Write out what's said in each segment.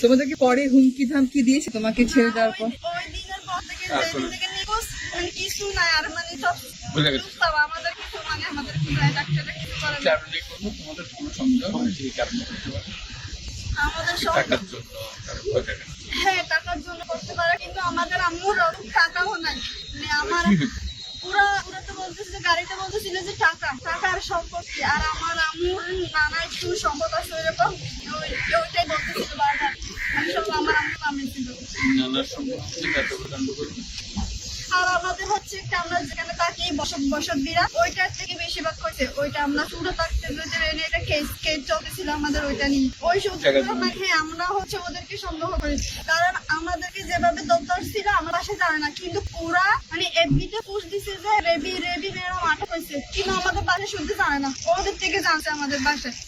তোমাদেরকে পরে হুমকি ধামকি দিয়েছে তোমাকে ছেড়ে দেওয়ার পর? ওই দিনের পর থেকে যেদিন থেকে নিখোঁজ মানে কিছু নাই আর মানে সব সব আমাদের কিছু মানে আমাদের ডাক্তাররা কিছু করে না। তোমাদের কোনো সন্দেহ হয় যে কারণে করতে পারে? আমাদের টাকার জন্য হ্যাঁ টাকার জন্য করতে পারে, কিন্তু আমাদের আম্মুর টাকাও নাই। মানে আমার পুরা তো বলতেছে যে গাড়িতে বলতেছিল যে টাকার সম্পত্তি, আর আমার আম্মুর নানা একটু সম্পদ আছে ওইরকম, ওইটাই বলতেছিল বারবার, মানে সব আমার আম্মুর নামে ছিল। নানার সম্পত্তি কাণ্ড করবে। আর আমাদের হচ্ছে একটা আমরা যেখানে থাকি বসত বিরাট, ওইটার থেকে বেশিরভাগ হয়েছে ওইটা আমরা চুড়ো থাকতে এনে এটা কেস চলতেছিল আমাদের ওইটা নিয়ে। ওই সূত্রে মানে আমরা হচ্ছে ওদেরকে সন্দেহ করি, কারণ আমাদেরকে যেভাবে দরকার ছিল আমার বাসায় জানে না, কিন্তু পুরা মানে এফবিতে পোস্ট দিছে যে রেবি মেয়েরা মাঠে হয়েছে, কিন্তু আমাদের বাসায় শুনতে জানে না, ওদের থেকে জানছে আমাদের বাসায়।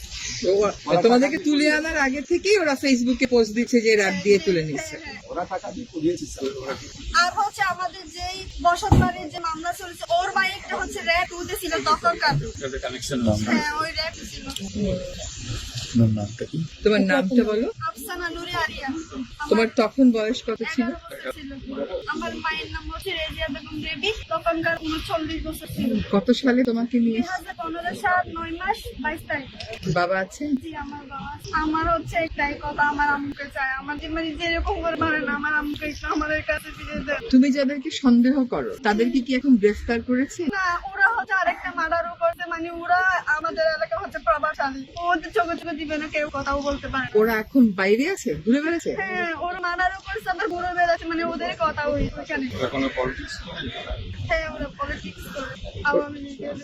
তোমাদেরকে তুলে আনার আগে থেকেই ওরা ফেসবুকে পোস্ট দিচ্ছে যে র্যাব দিয়ে তুলে নিচ্ছে। আর হচ্ছে আমাদের যেই বসত বাড়ির যে মামলা চলছে ওর বাইকটা হচ্ছে র্যাব 2 তে ছিল তখনকার। হ্যাঁ ওই র্যাব ছিল। তোমার নামটা বলো। আফসানা নুরি আরিয়া। তোমার তখন বয়স কত ছিল? 11 বছর ছিল। আমার মায়ের নাম হচ্ছে রেজিয়া বেগম রেবি, তখনকার 39 বছর ছিল। কত সালে তোমাকে নিয়ে? 2015 সাল 9 মাস 22 তারিখ। বাবা আছে? জি আমার বাবা আছে। আমার হচ্ছে একটাই কথা, আমার আম্মুকে চাই, আমার মানে যেরকম করে পারেন আমার আম্মুকে একটু আমাদের কাছে ফিরে দেন। তুমি যাদেরকে সন্দেহ করো তাদেরকে কি এখন গ্রেফতার করেছে? না ওরা হচ্ছে আরেকটা মার্ডারও করছে, মানে ওরা আমাদের এলাকা হচ্ছে প্রভাবশালী, ওদের চোখে চোখে দিবে না, কেউ কথাও বলতে পারে না। ওরা এখন বাইরে আছে, ঘুরে বেড়াচ্ছে? হ্যাঁ ওরা মার্ডারও করছে আবার ঘুরে বেড়াচ্ছে, মানে ওদের কথা ওইখানে। হ্যাঁ ওরা পলিটিক্স করে আওয়ামী লীগের।